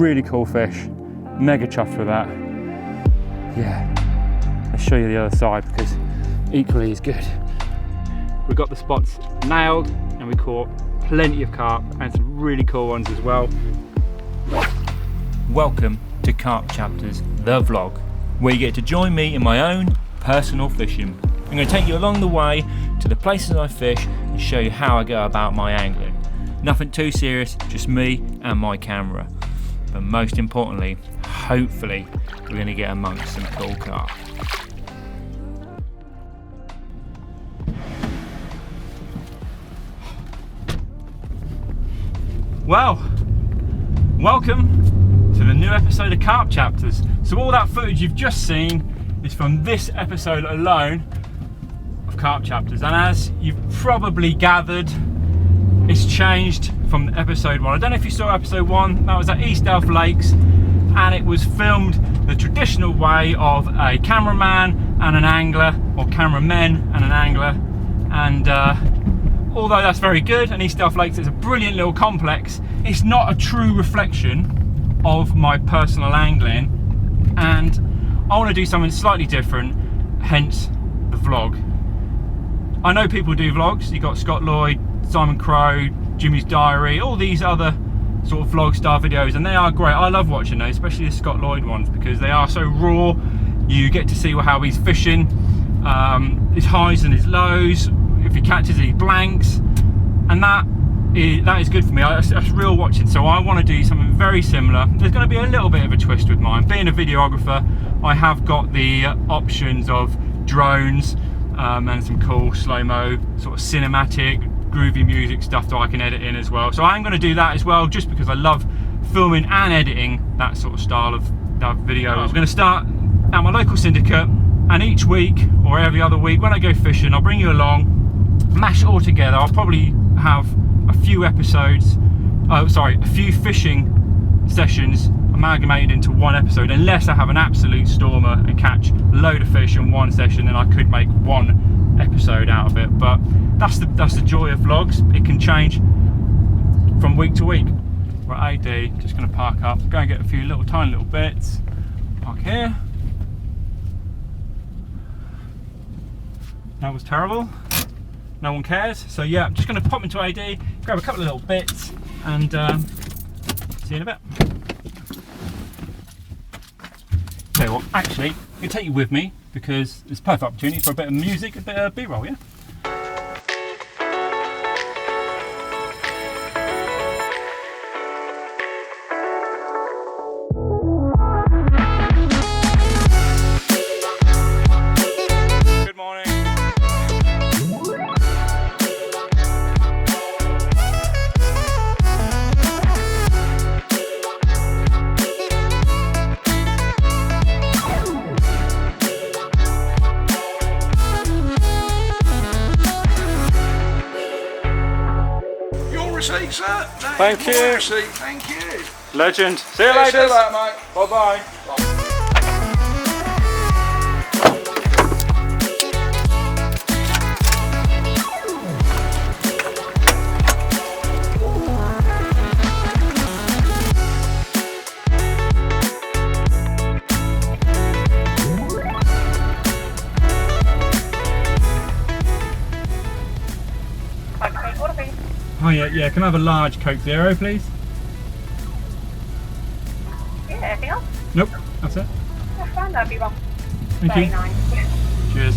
really cool fish. Mega chuffed with that. Yeah, let's show you the other side because equally is good. We got the spots nailed and we caught plenty of carp and some really cool ones as well. Welcome to Carp Chapters, the vlog, where you get to join me in my own personal fishing. I'm going to take you along the way to the places I fish and show you how I go about my angling. Nothing too serious, just me and my camera. But most importantly, hopefully, we're going to get amongst some cool carp. Well, welcome to the new episode of Carp Chapters. So all that footage you've just seen is from this episode alone of Carp Chapters. And as you've probably gathered, it's changed from episode 1. I don't know if you saw episode 1, that was at East Elf Lakes, and it was filmed the traditional way of a cameraman and an angler, or cameramen and an angler. And although that's very good, and East Elf Lakes is a brilliant little complex, it's not a true reflection of my personal angling, and I want to do something slightly different, hence the vlog. I know people do vlogs, you got Scott Lloyd, Simon Crow, Jimmy's Diary, all these other sort of vlog style videos, and they are great. I love watching those, especially the Scott Lloyd ones, because they are so raw. You get to see how he's fishing, his highs and his lows, if he catches he blanks, and that is good for me. That's real watching. So I want to do something very similar. There's going to be a little bit of a twist with mine. Being a videographer, I have got the options of drones and some cool slow-mo sort of cinematic groovy music stuff that I can edit in as well. So I'm going to do that as well, just because I love filming and editing that sort of style of video. I'm going to start at my local syndicate, and each week or every other week when I go fishing, I'll bring you along, mash it all together. I'll probably have a few episodes, a few fishing sessions amalgamated into one episode, unless I have an absolute stormer and catch a load of fish in one session, then I could make one episode out of it. But that's the joy of vlogs. It can change from week to week. We're at AD, just going to park up, go and get a few tiny little bits. Park here. That was terrible. No one cares. So yeah, I'm just going to pop into AD, grab a couple of little bits, and see you in a bit. Tell you what, actually, I'm going to take you with me because it's a perfect opportunity for a bit of music, a bit of B-roll, yeah? Receipt, sir. Thank you. Receipt. Thank you. Legend. See you later. See you later, mate. Bye bye. Oh yeah, can I have a large Coke Zero, please? Yeah, anything else? Nope, that's it. That's fine, that'd be wrong. Thank Very you. nice. Cheers.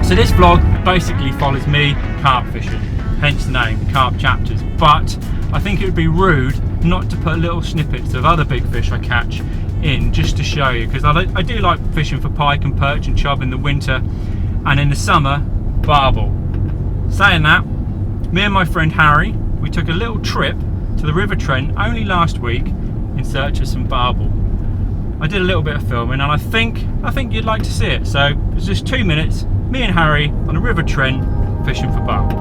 So this vlog basically follows me carp fishing, hence the name, Carp Chapters. But I think it would be rude not to put little snippets of other big fish I catch in, just to show you, because I do like fishing for pike and perch and chub in the winter, and in the summer, barbel. Saying that, me and my friend Harry, we took a little trip to the River Trent only last week in search of some barbel. I did a little bit of filming, and I think you'd like to see it. So it's just 2 minutes, me and Harry on the River Trent fishing for barbel.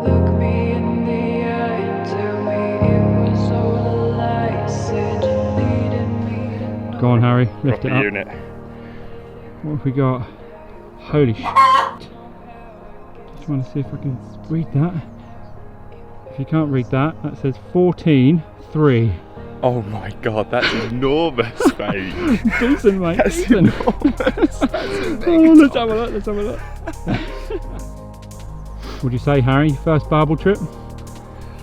Look me in the eye, tell me it was all a lie. Said you needed me. Go on, Harry, lift it up. Unit. What have we got? Holy shit. Just want to see if I can read that. If you can't read that, that says 14.3. Oh my god, that's enormous, mate. Decent, mate. That's Decent. enormous. That's a big Oh, let's have a top. look. Let's have a look. What'd you say, Harry? First barbel trip?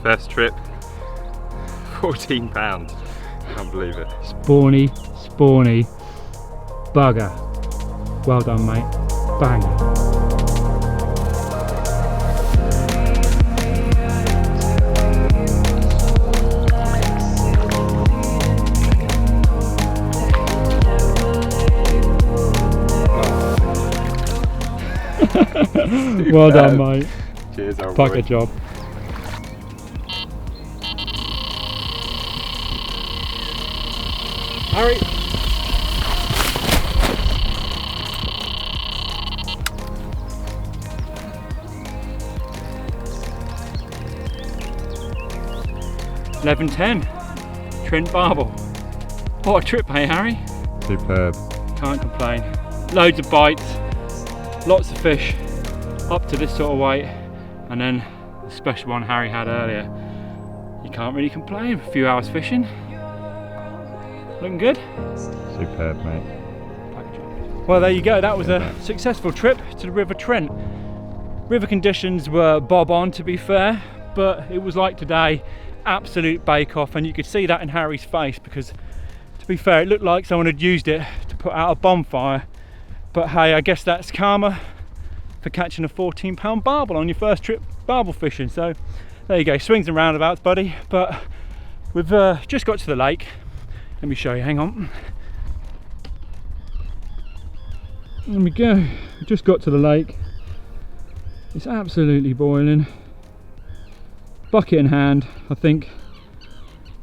First trip, £14. Can't believe it. Spawny bugger. Well done, mate. Bang. Well done, mate. Cheers, old Bugger boy. job. Harry. $11.10. Trent barbel. What a trip, hey Harry? Superb. Can't complain. Loads of bites, lots of fish, up to this sort of weight, and then the special one Harry had earlier. You can't really complain. A few hours fishing. Looking good. Superb, mate. Well, there you go. That was a successful trip to the River Trent. River conditions were bob on, to be fair, but it was like today, absolute bake off, and you could see that in Harry's face because, to be fair, it looked like someone had used it to put out a bonfire. But hey, I guess that's karma for catching a 14-pound barbel on your first trip barbel fishing. So there you go, swings and roundabouts, buddy. But we've just got to the lake. Let me show you, hang on. There we go, we just got to the lake. It's absolutely boiling. Bucket in hand, I think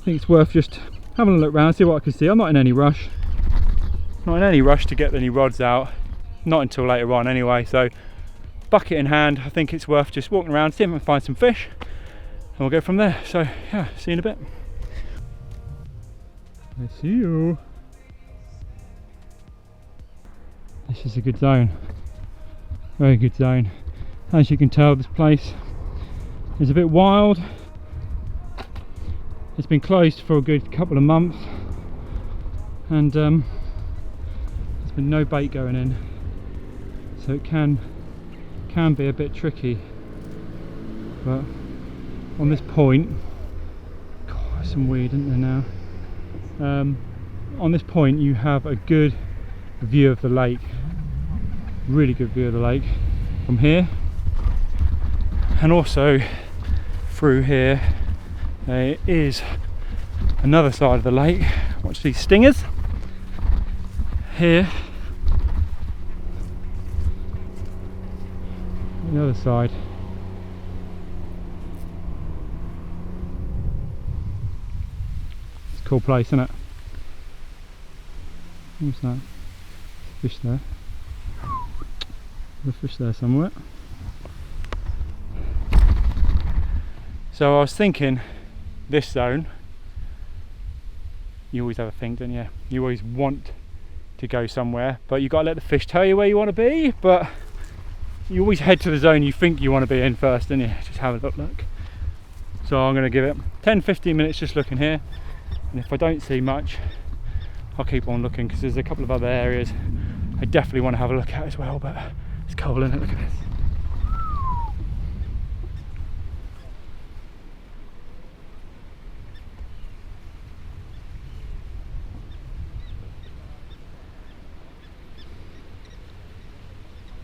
it's worth just having a look round, see what I can see. I'm not in any rush. Not in any rush to get any rods out. Not until later on anyway, so bucket in hand, I think it's worth just walking around, see if I can find some fish, and we'll go from there. So yeah, see you in a bit. I see you. This is a good zone. Very good zone. As you can tell, this place is a bit wild. It's been closed for a good couple of months, and there's been no bait going in, so it can be a bit tricky. But on this point, God, there's some weed, isn't there now? On this point, you have a good view of the lake, really good view of the lake from here, and also through here there is another side of the lake. Watch these stingers here, the other side. It's a cool place, isn't it? What's that? Fish there. There's a fish there somewhere. So I was thinking, this zone, you always have a think, don't you? You always want to go somewhere, but you got to let the fish tell you where you want to be. But you always head to the zone you think you want to be in first, don't you? Just have a look. So I'm going to give it 10-15 minutes just looking here, and if I don't see much, I'll keep on looking, because there's a couple of other areas I definitely want to have a look at as well. But it's cold, isn't it? Look at this.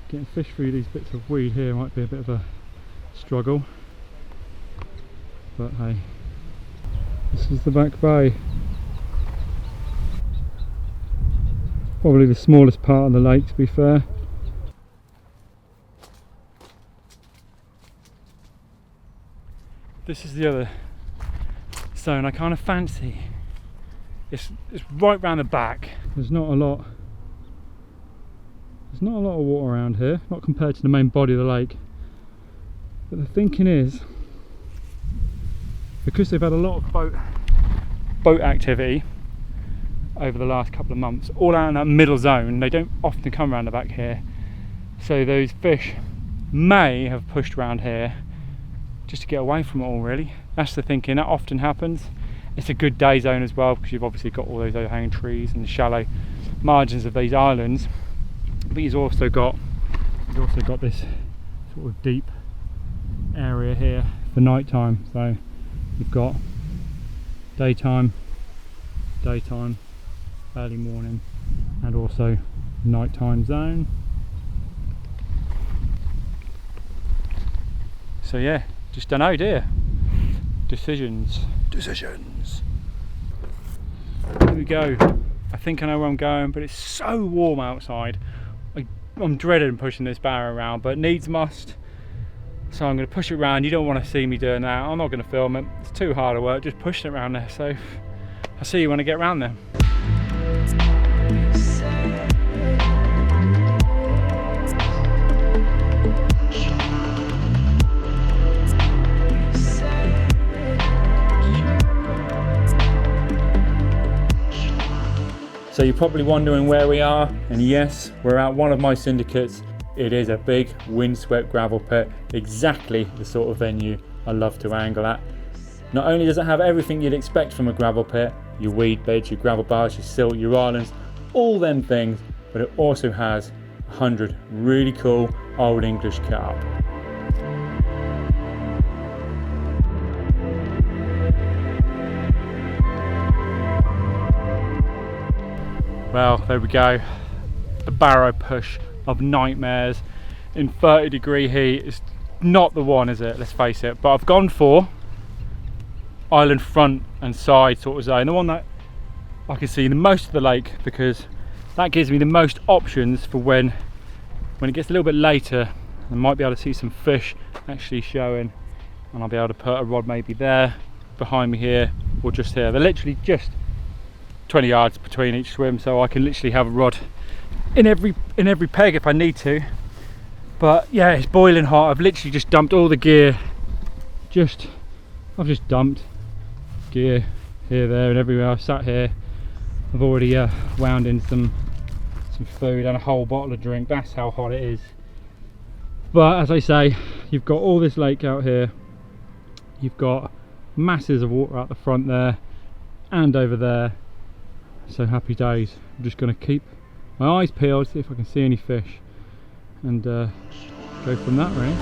Getting fish through these bits of weed here might be a bit of a struggle, but hey, this is the back bay. Probably the smallest part of the lake, to be fair. This is the other zone I kind of fancy. It's right round the back. There's not a lot of water around here, not compared to the main body of the lake. But the thinking is, because they've had a lot of boat activity over the last couple of months, all out in that middle zone, they don't often come around the back here. So those fish may have pushed around here just to get away from it all really. That's the thinking, that often happens. It's a good day zone as well because you've obviously got all those overhanging trees and the shallow margins of these islands, but you've also got this sort of deep area here for night time. So you've got daytime, early morning, and also nighttime zone. So yeah, just don't know, dear. Decisions. Here we go. I think I know where I'm going, but it's so warm outside. I'm dreading pushing this barrow around, but needs must. So I'm going to push it around. You don't want to see me doing that. I'm not going to film it. It's too hard to work just pushing it around there. So I'll see you when I get around there. So you're probably wondering where we are, and yes, we're at one of my syndicates. It is a big windswept gravel pit, exactly the sort of venue I love to angle at. Not only does it have everything you'd expect from a gravel pit, your weed beds, your gravel bars, your silt, your islands, all them things, but it also has 100 really cool old English carp. Well, there we go. The barrow push of nightmares in 30-degree heat is not the one, is it? Let's face it. But I've gone for island front and side sort of zone, the one that I can see the most of the lake, because that gives me the most options for when it gets a little bit later. I might be able to see some fish actually showing, and I'll be able to put a rod maybe there behind me here, or just here. They're literally just 20 yards between each swim, so I can literally have a rod in every peg if I need to. But yeah, it's boiling hot. I've literally just dumped all the gear. I've just dumped gear here, there, and everywhere. I've sat here. I've already wound in some food and a whole bottle of drink. That's how hot it is. But as I say, you've got all this lake out here. You've got masses of water out the front there and over there. So happy days. I'm just going to keep my eyes peeled, see if I can see any fish, and go from that really.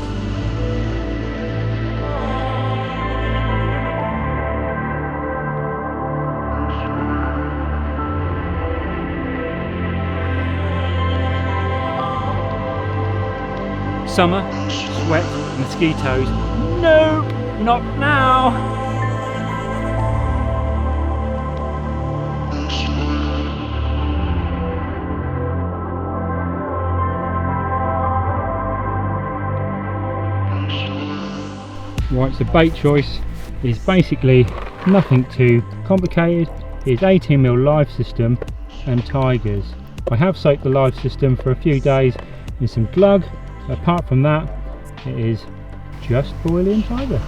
Summer, sweat, mosquitoes. Nope, not now. Right, so bait choice is basically nothing too complicated. It's 18mm live system and tigers. I have soaked the live system for a few days in some glug. Apart from that, it is just boilie and tiger.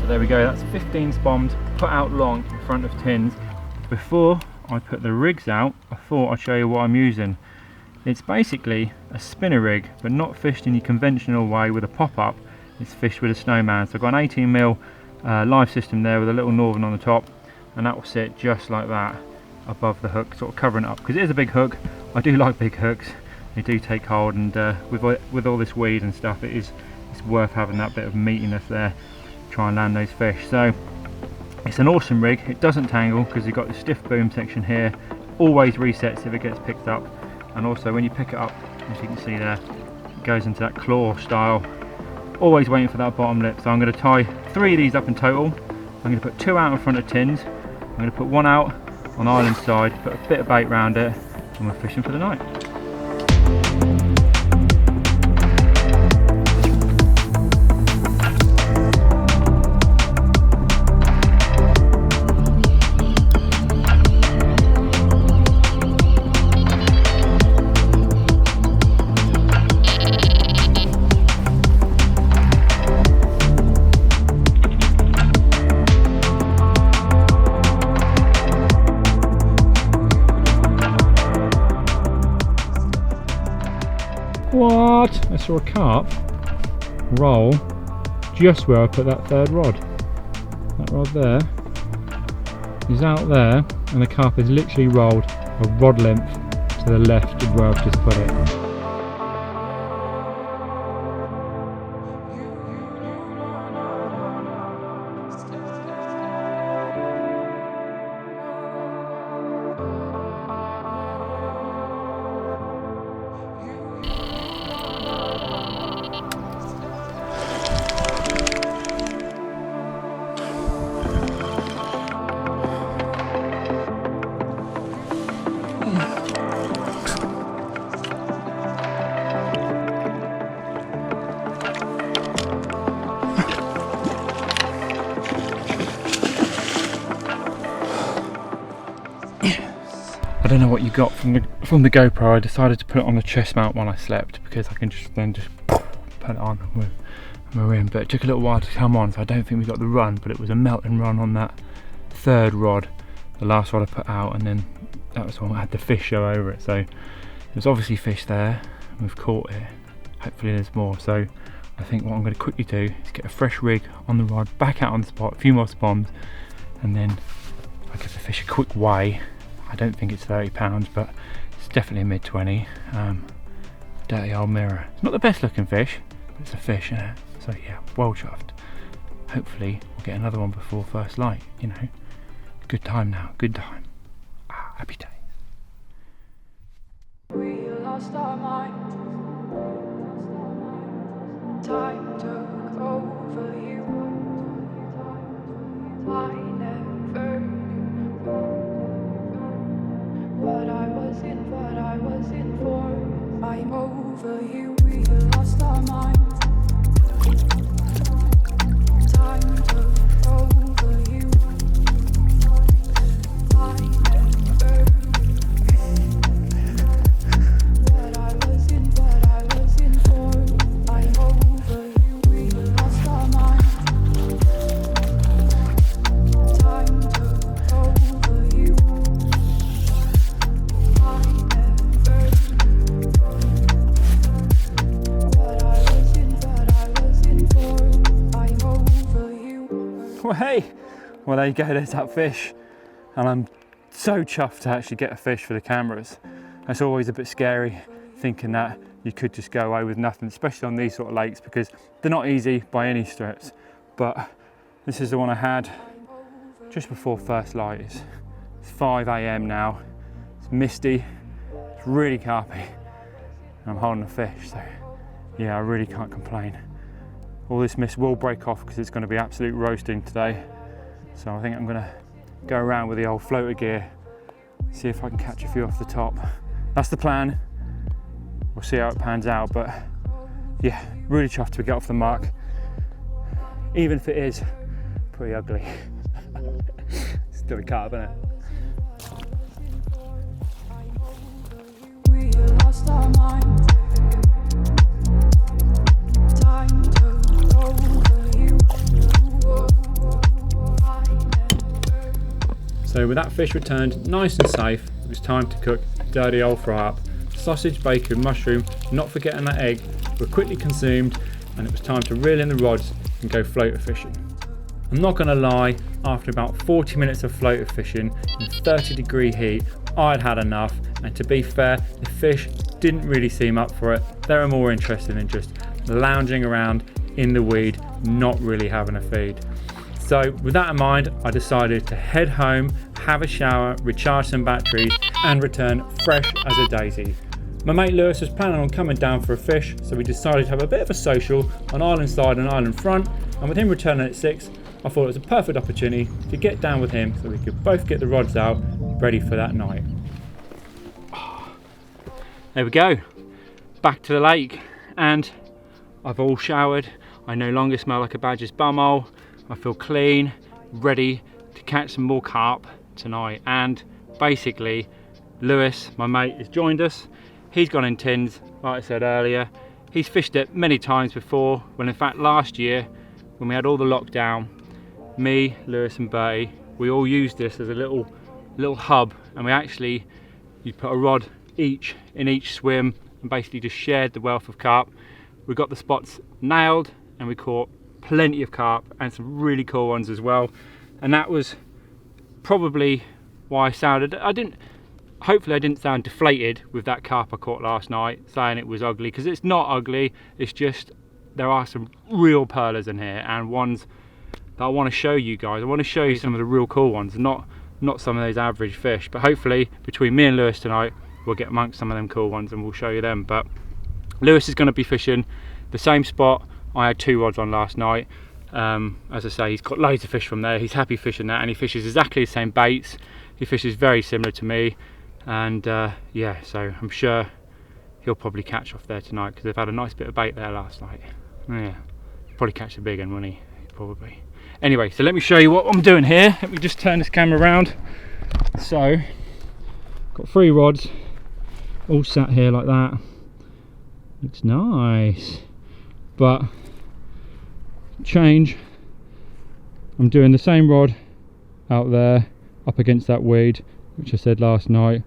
There we go, that's 15 bombs put out long in front of tins. Before I put the rigs out, I thought I'd show you what I'm using. It's basically a spinner rig, but not fished in the conventional way with a pop-up. It's fished with a snowman. So I've got an 18mm live system there with a little northern on the top, and that will sit just like that above the hook, sort of covering it up, because it is a big hook. I do like big hooks, they do take hold, and with all this weed and stuff, it's worth having that bit of meatiness there. Try and land those fish. So it's an awesome rig. It doesn't tangle because you've got the stiff boom section here, always resets if it gets picked up, and also when you pick it up, as you can see there, it goes into that claw style, always waiting for that bottom lip. So I'm going to tie 3 of these up in total. I'm going to put 2 out in front of tins, I'm going to put 1 out on island side, put a bit of bait around it, and we're fishing for the night. saw a carp roll just where I put that third rod. That rod there is out there, and the carp has literally rolled a rod length to the left of where I've just put it. I don't know what you got from the GoPro. I decided to put it on the chest mount while I slept because I can just put it on and we're in. But it took a little while to come on, so I don't think we got the run, but it was a melting run on that third rod, the last rod I put out, and then that was the one that had the fish show over it. So there's obviously fish there, and we've caught it. Hopefully there's more. So I think what I'm going to quickly do is get a fresh rig on the rod, back out on the spot, a few more spawns, and then I give the fish a quick weigh. I don't think it's 30 pounds, but it's definitely a mid-20. Dirty old mirror. It's not the best looking fish, but it's a fish, isn't it? So yeah, well chuffed. Hopefully we'll get another one before first light, you know. Good time now, good time. Happy days. We lost our minds. Time took over you. I never knew what I was in for. I'm over you. We lost our minds. Time took over you. I never what I was in for. I'm over you. We lost our minds. Time took over you. I never what I was in for. I'm over you. Well, hey, well there you go, there's that fish. And I'm so chuffed to actually get a fish for the cameras. It's always a bit scary thinking that you could just go away with nothing, especially on these sort of lakes, because they're not easy by any stretch. But this is the one I had just before first light. It's 5 AM now, it's misty, it's really carpy, and I'm holding a fish, so yeah, I really can't complain. All this mist will break off because it's going to be absolute roasting today. So I think I'm going to go around with the old floater gear, see if I can catch a few off the top. That's the plan. We'll see how it pans out, but yeah, really chuffed to get off the mark, even if it is pretty ugly. Still a carp, isn't it? We lost our minds. Time took over you. I never So with that fish returned nice and safe, it was time to cook dirty old fry up. Sausage, bacon, mushroom, not forgetting that egg, were quickly consumed, and it was time to reel in the rods and go floater fishing. I'm not gonna lie, after about 40 minutes of floater fishing in 30-degree heat, I'd had enough, and to be fair, the fish didn't really seem up for it. They were more interested in just lounging around in the weed, not really having a feed. So with that in mind, I decided to head home, have a shower, recharge some batteries, and return fresh as a daisy. My mate Lewis was planning on coming down for a fish, so we decided to have a bit of a social on island side and island front, and with him returning at 6, I thought it was a perfect opportunity to get down with him so we could both get the rods out ready for that night. There we go, back to the lake, and I've all showered. I no longer smell like a badger's bumhole. I feel clean, ready to catch some more carp tonight. And basically, Lewis, my mate, has joined us. He's gone in tins, like I said earlier. He's fished it many times before, when in fact last year, when we had all the lockdown, me, Lewis and Bertie, we all used this as a little hub, and you put a rod each in each swim and basically just shared the wealth of carp. we got the spots nailed and we caught plenty of carp and some really cool ones as well. And that was probably why I sounded, hopefully I didn't sound deflated with that carp I caught last night, saying it was ugly, because it's not ugly, it's just there are some real pearlers in here, and ones that I want to show you guys. I want to show you some of the real cool ones, not some of those average fish, but hopefully between me and Lewis tonight we'll get amongst some of them cool ones and we'll show you them. But Lewis is going to be fishing the same spot I had 2 rods on last night. As I say, he's got loads of fish from there, he's happy fishing that, and he fishes exactly the same baits, he fishes very similar to me, and yeah, so I'm sure he'll probably catch off there tonight because they've had a nice bit of bait there last night. Yeah, probably catch the big one, won't he? Probably. Anyway, so let me show you what I'm doing here. Let me just turn this camera around. So, got 3 rods all sat here like that. Looks nice, but change, I'm doing the same rod out there up against that weed, which I said last night.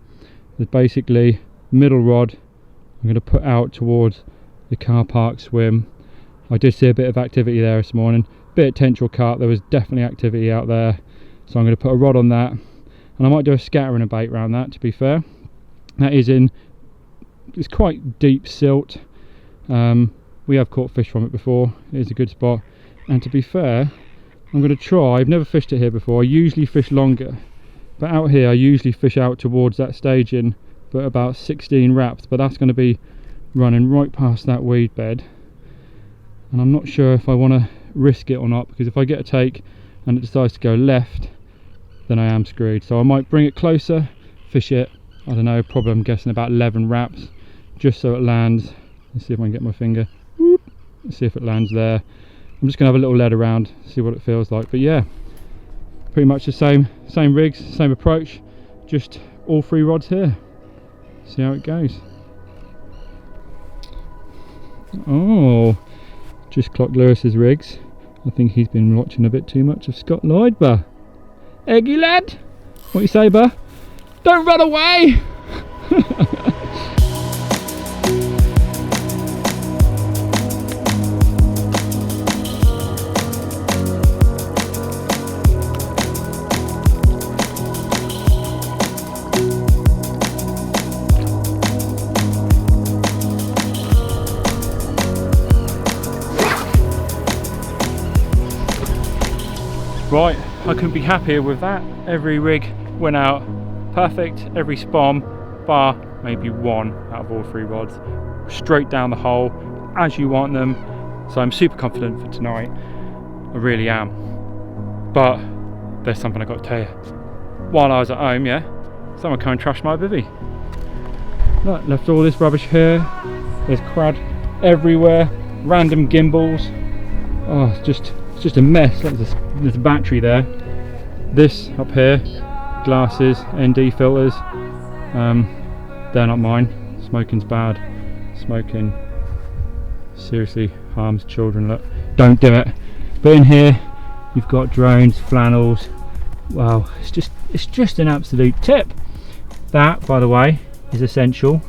There's basically middle rod I'm going to put out towards the car park swim. I did see a bit of activity there this morning, bit of potential carp, there was definitely activity out there, so I'm going to put a rod on that, and I might do a scatter and a bait around that, to be fair. That is in, it's quite deep silt, we have caught fish from it before, it is a good spot, and to be fair, I'm going to try, I've never fished it here before, I usually fish longer, but out here I usually fish out towards that staging, but about 16 wraps, but that's going to be running right past that weed bed, and I'm not sure if I want to risk it or not, because if I get a take and it decides to go left, then I am screwed. So I might bring it closer, fish it, I don't know, probably I'm guessing about 11 wraps, just so it lands. Let's see if I can get my finger, whoop, let's see if it lands there. I'm just going to have a little lead around, see what it feels like. But yeah, pretty much the same rigs, same approach, just all 3 rods here. See how it goes. Oh, just clocked Lewis's rigs. I think he's been watching a bit too much of Scott Lloyd, bah. Eggy lad, what you say, bah? Don't run away! Right, I couldn't be happier with that. Every rig went out perfect, every spom, bar maybe 1 out of all 3 rods, straight down the hole as you want them. So I'm super confident for tonight, I really am. But there's something I got to tell you. While I was at home, yeah, someone come and trash my bivvy. Look, left all this rubbish here, there's crud everywhere, random gimbals. Oh, it's just a mess. Look, there's a battery there, this up here, glasses, ND filters, they're not mine. Smoking's bad, smoking seriously harms children, look, don't do it. But in here you've got drones, flannels, wow, it's just an absolute tip. That, by the way, is essential.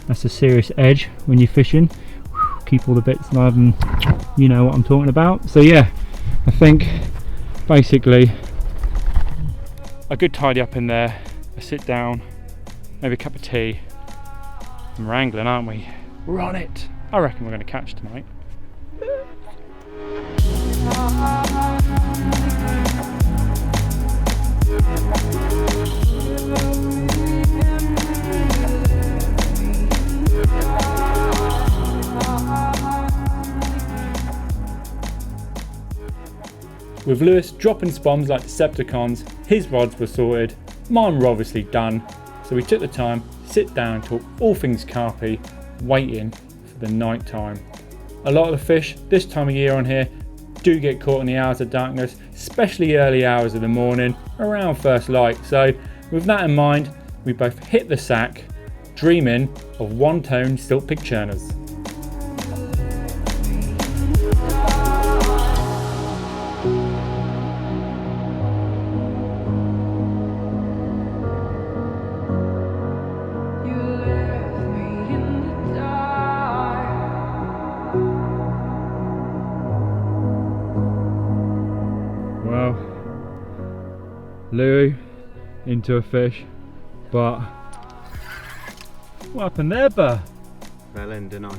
That's a serious edge when you're fishing. Keep all the bits live, and you know what I'm talking about. So yeah, I think basically a good tidy up in there, a sit down, maybe a cup of tea, and we're angling, aren't we? We're on it. I reckon we're going to catch tonight. With Lewis dropping spoms like Decepticons, his rods were sorted, mine were obviously done, so we took the time to sit down and talk all things carpy, waiting for the night time. A lot of the fish this time of year on here do get caught in the hours of darkness, especially early hours of the morning, around first light. So with that in mind, we both hit the sack, dreaming of one-tone stilt pig churners. You left me in the dark. Louis into a fish, but what happened there, Burr? Fell in, didn't I?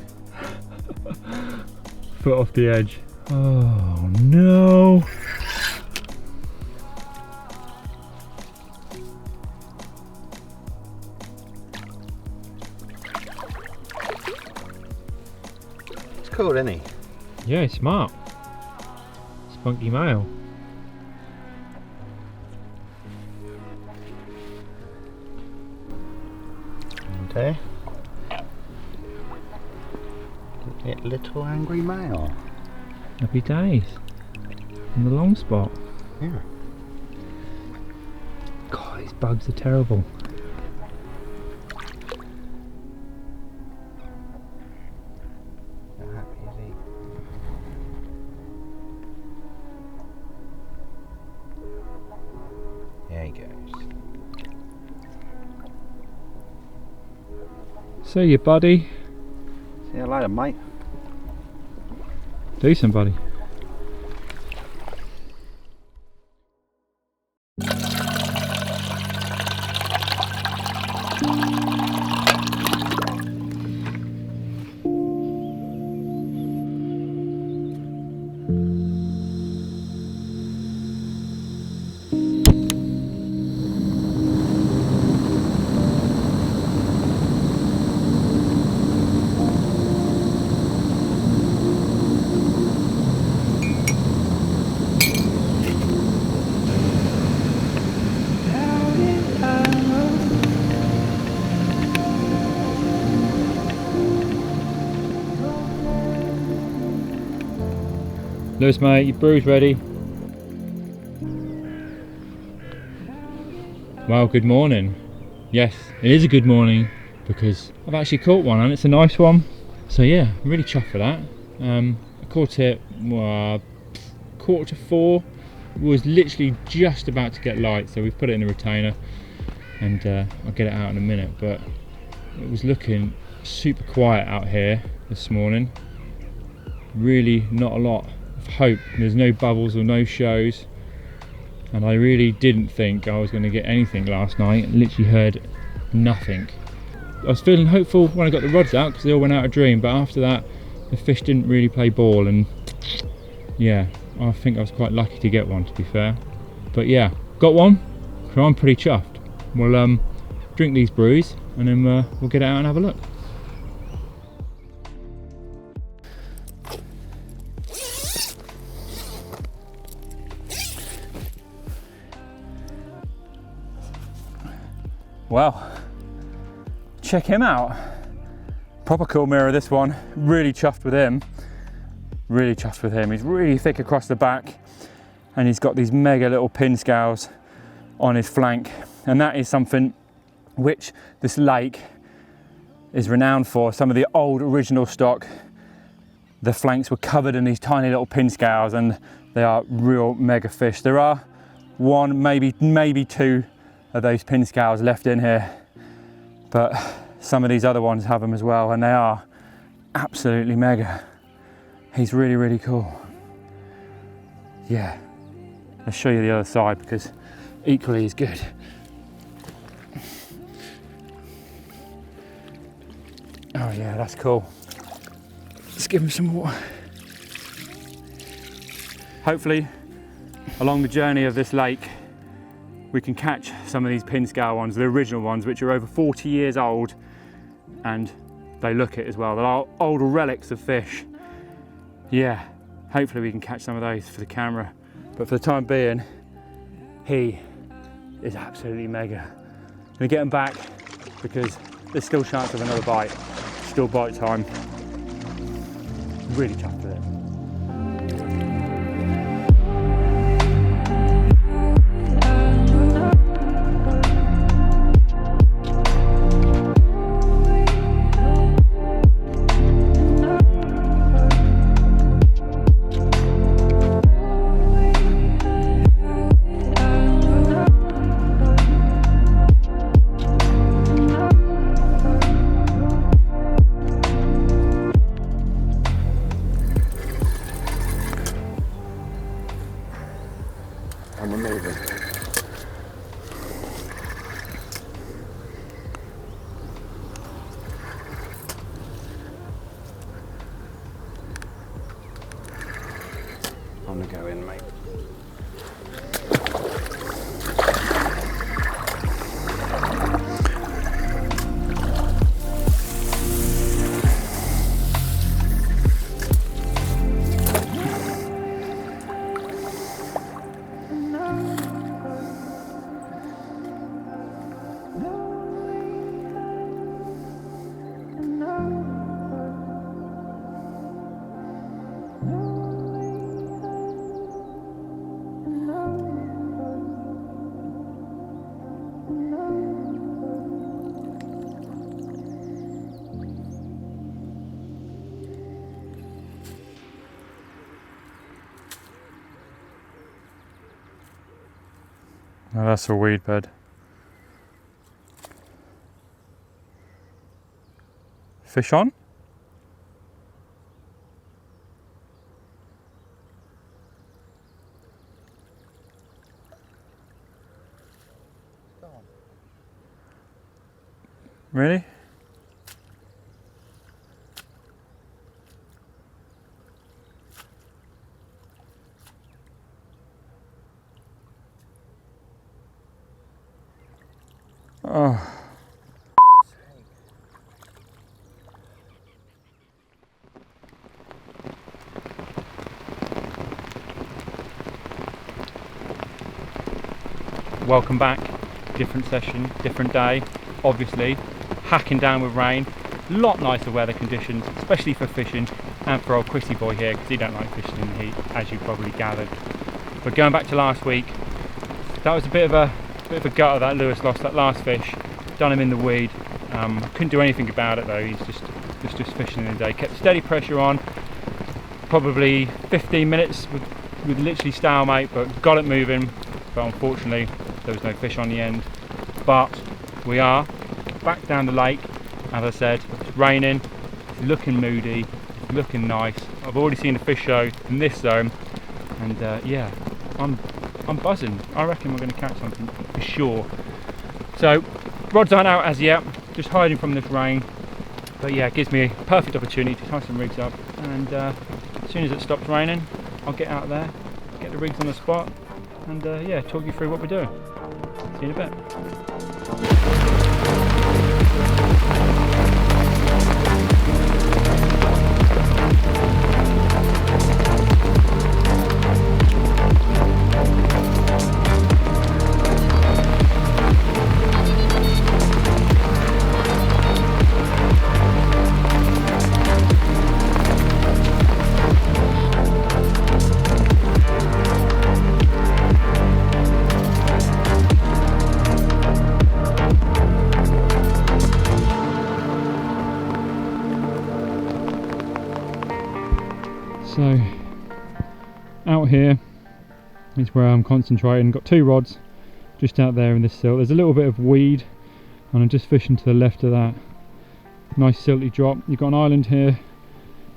Foot off the edge. Oh no. It's cool, isn't he? Yeah, he's smart. Spunky male. Okay. Little angry male. Happy days. In the long spot. Yeah. God, these bugs are terrible. Not happy, is he? There he goes. See you, buddy. See you later, mate. Decent, buddy. Lewis, mate, your brew's ready. Well, good morning. Yes, it is a good morning because I've actually caught one and it's a nice one. So yeah, I'm really chuffed for that. I caught it 3:45. It was literally just about to get light, so we've put it in a retainer and I'll get it out in a minute. But it was looking super quiet out here this morning. Really not a lot of hope. There's no bubbles or no shows, and I really didn't think I was going to get anything last night. I literally heard nothing. I was feeling hopeful when I got the rods out because they all went out of dream, but after that the fish didn't really play ball, and yeah, I think I was quite lucky to get one, to be fair. But yeah, got one, so I'm pretty chuffed. We'll drink these brews and then we'll get it out and have a look. Well, check him out. Proper cool mirror, this one. Really chuffed with him. Really chuffed with him. He's really thick across the back and he's got these mega little pin scales on his flank. And that is something which this lake is renowned for. Some of the old original stock, the flanks were covered in these tiny little pin scales and they are real mega fish. There are one, maybe two of those pin scales left in here, but some of these other ones have them as well, and they are absolutely mega. He's really, really cool. Yeah, let's show you the other side because equally is good. Oh yeah, that's cool. Let's give him some water. Hopefully, along the journey of this lake, we can catch some of these pin scale ones, the original ones, which are over 40 years old, and they look it as well. They're old relics of fish. Yeah, hopefully we can catch some of those for the camera. But for the time being, he is absolutely mega. I'm gonna get him back because there's still chance of another bite. Still bite time. Really chuffed with it. Oh, that's a weed bed. Fish on? Really? Oh. Welcome back. Different session, different day. Obviously, hacking down with rain. Lot nicer weather conditions, especially for fishing and for old Chrissy boy here, because he don't like fishing in the heat, as you probably gathered. But going back to last week, that was a bit of a gutter that Lewis lost that last fish. Done him in the weed. Couldn't do anything about it though. He's just fishing in the day. Kept steady pressure on. Probably 15 minutes with literally stalemate, but got it moving. But unfortunately, there was no fish on the end. But we are back down the lake. As I said, it's raining. It's looking moody. It's looking nice. I've already seen a fish show in this zone, and yeah, I'm buzzing. I reckon we're going to catch something for sure. So rods aren't out as yet, just hiding from this rain. But yeah, it gives me a perfect opportunity to tie some rigs up, and as soon as it stops raining, I'll get out there, get the rigs on the spot, and yeah, talk you through what we're doing. See you in a bit. So out here is where I'm concentrating. Got two rods just out there in this silt. There's a little bit of weed and I'm just fishing to the left of that. Nice silty drop. You've got an island here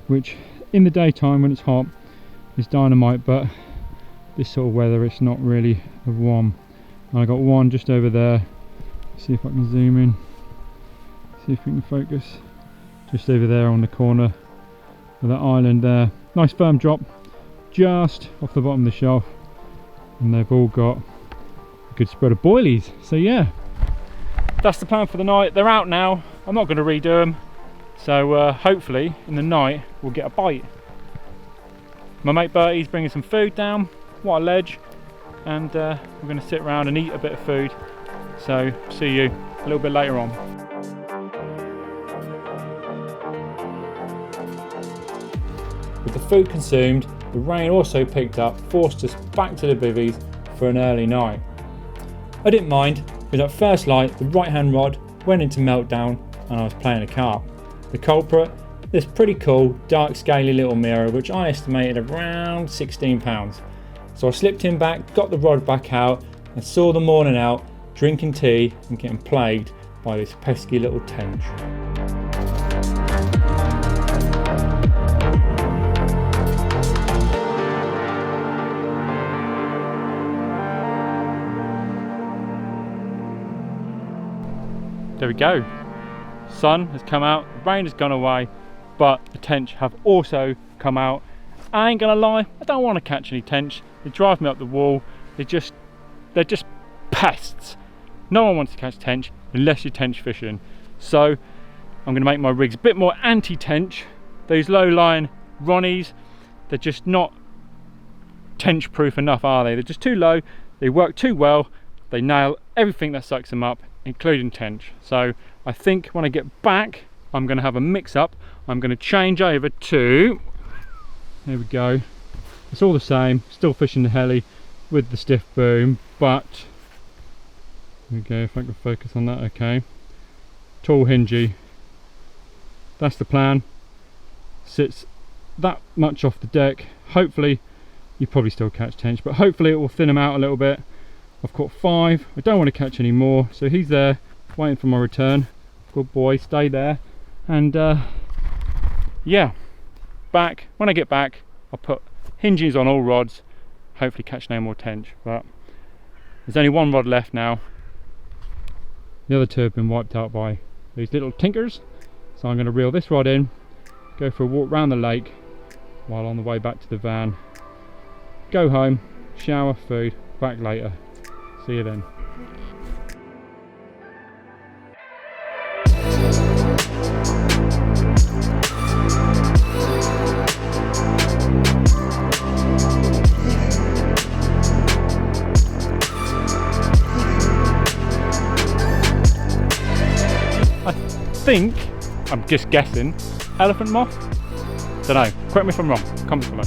which in the daytime when it's hot is dynamite, but this sort of weather it's not really a one. And I got one just over there. See if I can zoom in, see if we can focus. Just over there on the corner of that island there. Nice firm drop just off the bottom of the shelf, and they've all got a good spread of boilies. So yeah, that's the plan for the night. They're out now. I'm not going to redo them, so hopefully in the night we'll get a bite. My mate Bertie's bringing some food down. What a ledge. And we're going to sit around and eat a bit of food, so see you a little bit later on. With the food consumed, the rain also picked up, forced us back to the bivvies for an early night. I didn't mind, because at first light the right hand rod went into meltdown and I was playing a carp. The culprit, this pretty cool dark scaly little mirror which I estimated around 16 pounds. So I slipped him back, got the rod back out and saw the morning out drinking tea and getting plagued by this pesky little tench. There we go. Sun has come out, the rain has gone away, but the tench have also come out I ain't gonna lie, I don't want to catch any tench. They drive me up the wall. They're just pests. No one wants to catch tench unless you're tench fishing. So I'm gonna make my rigs a bit more anti-tench. Those low-lying Ronnies, they're just not tench proof enough, are they? They're just too low, they work too well, they nail everything that sucks them up, including tench. So I think when I get back, I'm going to have a mix up. I'm going to change over to, there we go, it's all the same, still fishing the heli with the stiff boom, but there we go, if I can focus on that. Okay, tall hingy, that's the plan. Sits that much off the deck. Hopefully, you probably still catch tench, but hopefully it will thin them out a little bit. I've caught 5, I don't want to catch any more, so he's there waiting for my return. Good boy, stay there. And yeah, back when I get back, I'll put hinges on all rods, hopefully catch no more tench. But there's only one rod left now. The other 2 have been wiped out by these little tinkers, so I'm going to reel this rod in, go for a walk round the lake while on the way back to the van, go home, shower, food, back later. See you then. I think, I'm just guessing, elephant moth? Don't know, correct me if I'm wrong, comment below.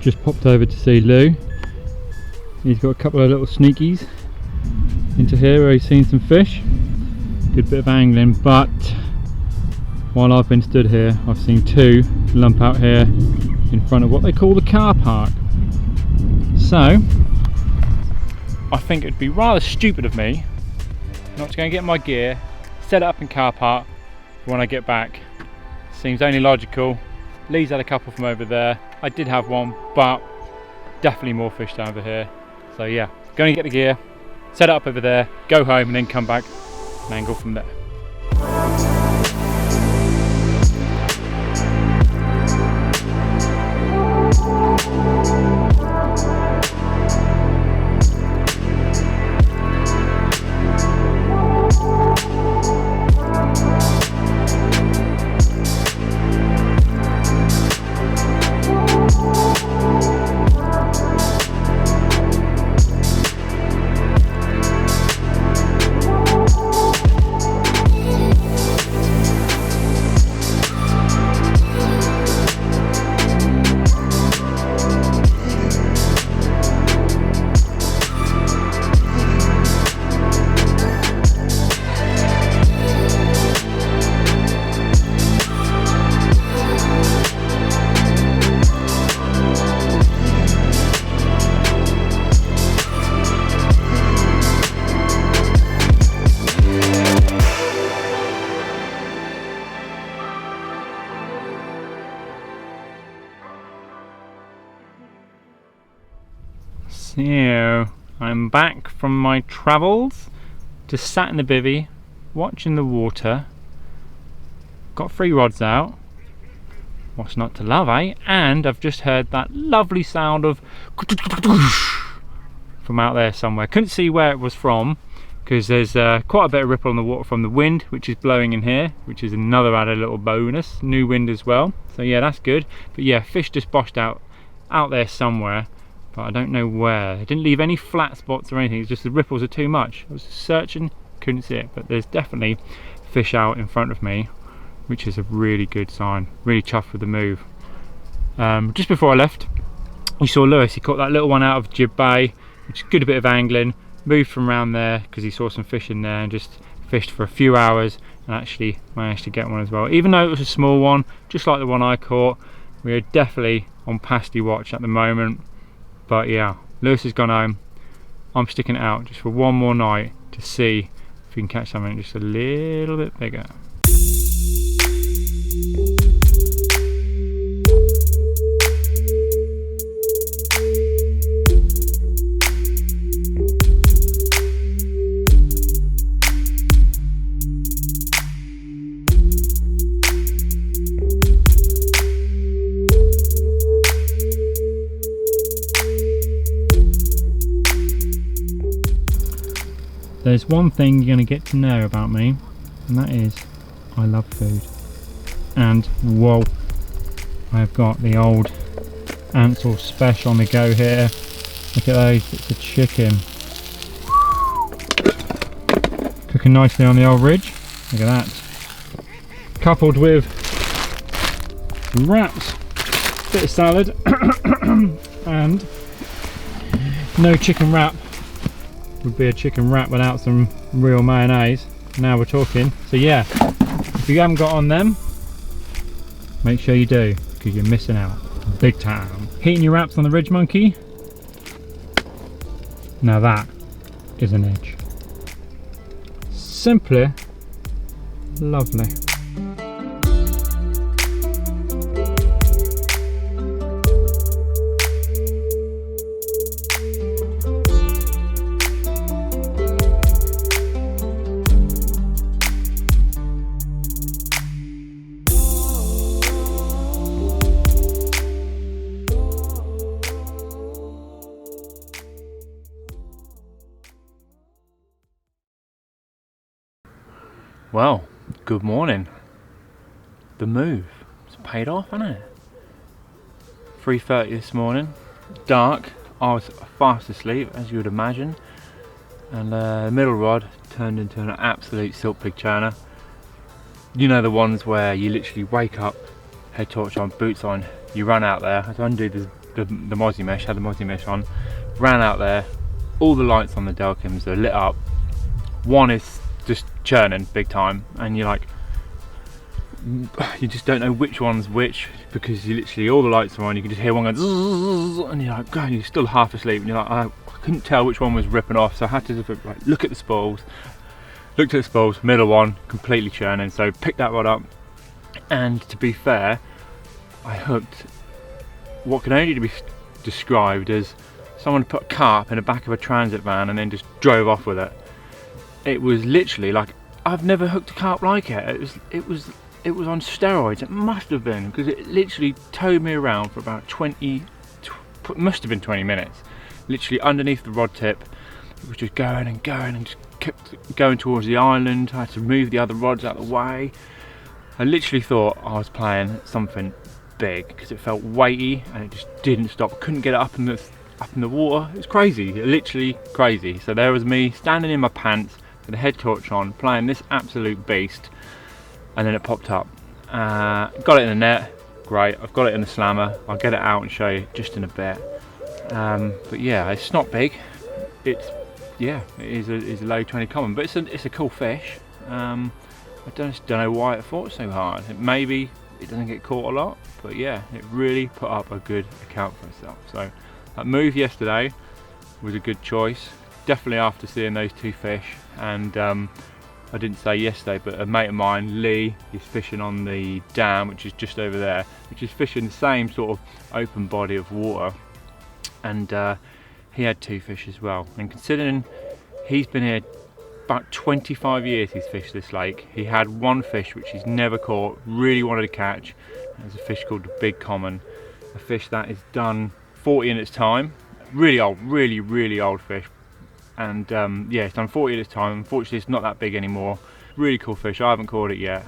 Just popped over to see Lou. He's got a couple of little sneakies into here where he's seen some fish. Good bit of angling, but while I've been stood here, I've seen 2 lump out here in front of what they call the car park. So I think it'd be rather stupid of me not to go and get my gear, set it up in car park when I get back. Seems only logical. Lee's had a couple from over there. I did have one, but definitely more fish down over here. So yeah, going to get the gear, set it up over there, go home and then come back and angle from there. So I'm back from my travels, just sat in the bivvy watching the water, got 3 rods out, what's not to love, eh? And I've just heard that lovely sound of from out there somewhere. Couldn't see where it was from because there's quite a bit of ripple on the water from the wind which is blowing in here, which is another added little bonus. New wind as well, so yeah, that's good. But yeah, fish just boshed out there somewhere, but I don't know where. It didn't leave any flat spots or anything, it's just the ripples are too much. I was searching, couldn't see it, but there's definitely fish out in front of me, which is a really good sign. Really chuffed with the move. Just before I left, you saw Lewis, he caught that little one out of Jib Bay, which is good, a bit of angling, moved from around there because he saw some fish in there and just fished for a few hours and actually managed to get one as well. Even though it was a small one, just like the one I caught, we are definitely on pasty watch at the moment. But yeah, Lewis has gone home. I'm sticking it out just for one more night to see if we can catch something just a little bit bigger. there's one thing you're going to get to know about me, and that is I love food. And whoa, I've got the old Ansell special on the go here. Look at those bits of chicken. Cooking nicely on the old ridge. Look at that. Coupled with wraps, bit of salad, and no chicken wrap would be a chicken wrap without some real mayonnaise. Now we're talking. So yeah, if you haven't got on them, make sure you do, because you're missing out big time. Heating your wraps on the Ridge Monkey. Now that is an edge. Simply lovely. Well, good morning. The move, it's paid off, hasn't it? 3:30 this morning, dark. I was fast asleep, as you would imagine, and the middle rod turned into an absolute silk pig churner. You know, the ones where you literally wake up, head torch on, boots on, you run out there. I had to undo the mozzie mesh, had the mozzie mesh on, ran out there, all the lights on the Delkims are lit up. One is just churning big time, and you're like, you just don't know which one's which, because you literally, all the lights are on, you can just hear one going zzz, and you're like, God, you're still half asleep, and you're like, I couldn't tell which one was ripping off, so I had to just like look at the spools. Looked at the spools, middle one completely churning, so picked that rod up, and to be fair, I hooked what can only be described as someone put a carp in the back of a transit van and then just drove off with it. It was literally like, I've never hooked a carp like it. It was on steroids. It must have been, because it literally towed me around for about 20 minutes. Literally underneath the rod tip, it was just going and going and just kept going towards the island. I had to move the other rods out of the way. I literally thought I was playing something big, because it felt weighty and it just didn't stop. I couldn't get it up in the water. It was crazy, literally crazy. So there was me standing in my pants with a head torch on, playing this absolute beast, and then it popped up. Got it in the net, great. I've got it in the slammer. I'll get it out and show you just in a bit. But yeah, it's not big. It is a low 20 common, but it's a cool fish. I don't know why it fought so hard. Maybe it doesn't get caught a lot, but yeah, it really put up a good account for itself. So that move yesterday was a good choice, definitely after seeing those two fish. And I didn't say yesterday, but a mate of mine, Lee, is fishing on the dam, which is just over there, which is fishing the same sort of open body of water, and he had two fish as well. And considering he's been here about 25 years, he's fished this lake, he had one fish which he's never caught, really wanted to catch. There's a fish called the big common, a fish that is done 40 in its time, really old, really old fish. And yeah, it's done 40 at its time. Unfortunately, it's not that big anymore. Really cool fish. I haven't caught it yet.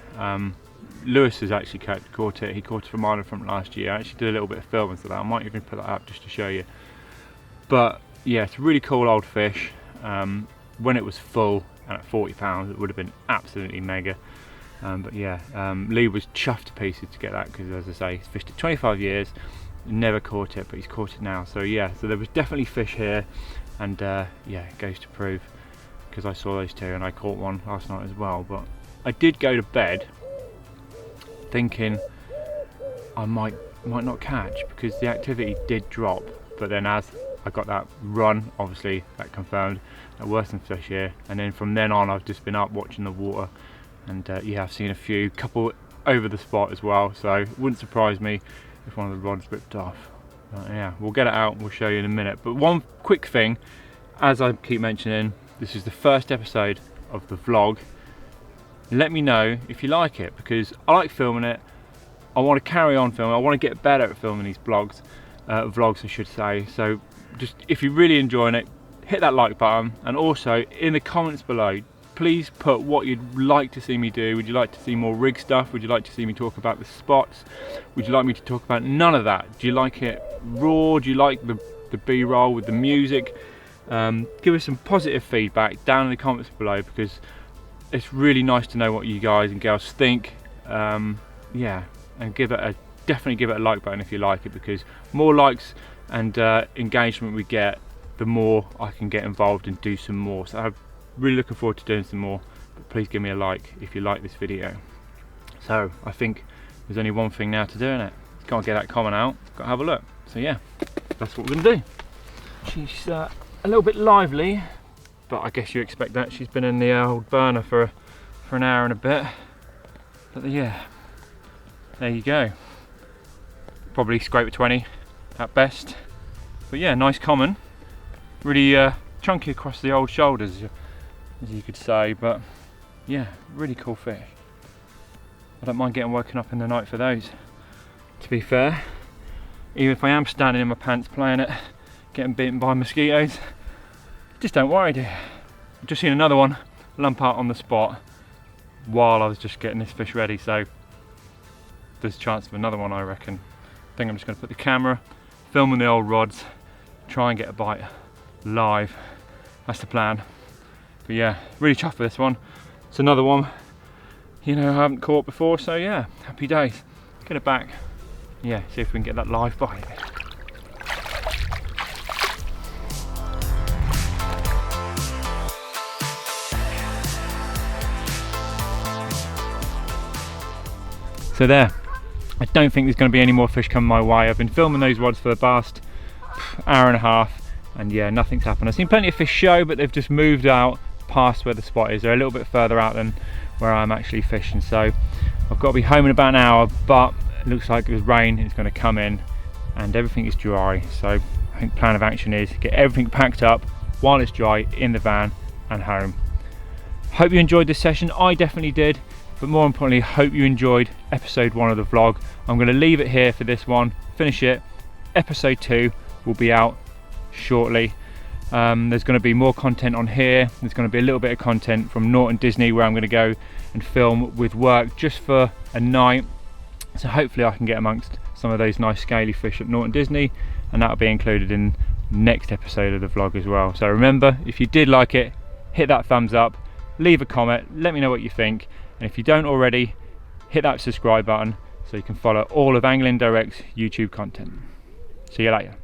Lewis has actually caught it. He caught it from Ireland from last year. I actually did a little bit of filming for that. I might even put that up just to show you. But yeah, it's a really cool old fish. When it was full and at 40 pounds, it would have been absolutely mega. But yeah, Lee was chuffed to pieces to get that, because as I say, he's fished it 25 years, never caught it, but he's caught it now. So yeah, so there was definitely fish here. And yeah, it goes to prove, because I saw those two and I caught one last night as well. But I did go to bed thinking I might not catch, because the activity did drop. But then as I got that run, obviously that confirmed that worse than fish here. And then from then on, I've just been up watching the water, and yeah, I've seen a couple over the spot as well. So it wouldn't surprise me if one of the rods ripped off. Yeah, we'll get it out and we'll show you in a minute. But one quick thing, as I keep mentioning, this is the first episode of the vlog. Let me know if you like it, because I like filming it. I want to carry on filming. I want to get better at filming these vlogs I should say. So just, if you're really enjoying it, hit that like button, and also in the comments below, please put what you'd like to see me do. Would you like to see more rig stuff? Would you like to see me talk about the spots? Would you like me to talk about none of that? Do you like it raw? Do you like the B-roll with the music? Give us some positive feedback down in the comments below, because it's really nice to know what you guys and girls think. Yeah, and definitely give it a like button if you like it, because more likes and engagement we get, the more I can get involved and do some more. So I'm really looking forward to doing some more, but please give me a like if you like this video. So I think there's only one thing now to do in it. Can't get that comment out, got to have a look. So yeah, that's what we're gonna do. She's a little bit lively, but I guess you expect that. She's been in the old burner for an hour and a bit. But yeah, there you go. Probably scrape a 20 at best. But yeah, nice common. Really chunky across the old shoulders, as you could say. But yeah, really cool fish. I don't mind getting woken up in the night for those, to be fair. Even if I am standing in my pants playing it, getting bitten by mosquitoes, just don't worry, dear. I've just seen another one lump out on the spot while I was just getting this fish ready, so there's a chance of another one, I reckon. I think I'm just going to put the camera, filming the old rods, try and get a bite live. That's the plan. But yeah, really chuffed for this one. It's another one, you know, I haven't caught before, so yeah, happy days. Get it back. Yeah, see if we can get that live bite. So there, I don't think there's going to be any more fish coming my way. I've been filming those rods for the past hour and a half, and yeah, nothing's happened. I've seen plenty of fish show, but they've just moved out past where the spot is. They're a little bit further out than where I'm actually fishing, so I've got to be home in about an hour, but it looks like the rain is going to come in and everything is dry. So I think plan of action is get everything packed up while it's dry in the van and home. Hope you enjoyed this session. I definitely did. But more importantly, hope you enjoyed episode 1 of the vlog. I'm going to leave it here for this one, finish it. Episode 2 will be out shortly. There's going to be more content on here. There's going to be a little bit of content from Norton Disney, where I'm going to go and film with work just for a night. So hopefully I can get amongst some of those nice scaly fish at Norton Disney, and that'll be included in next episode of the vlog as well. So remember, if you did like it, hit that thumbs up, leave a comment, let me know what you think. And if you don't already, hit that subscribe button so you can follow all of Angling Direct's YouTube content. See you later.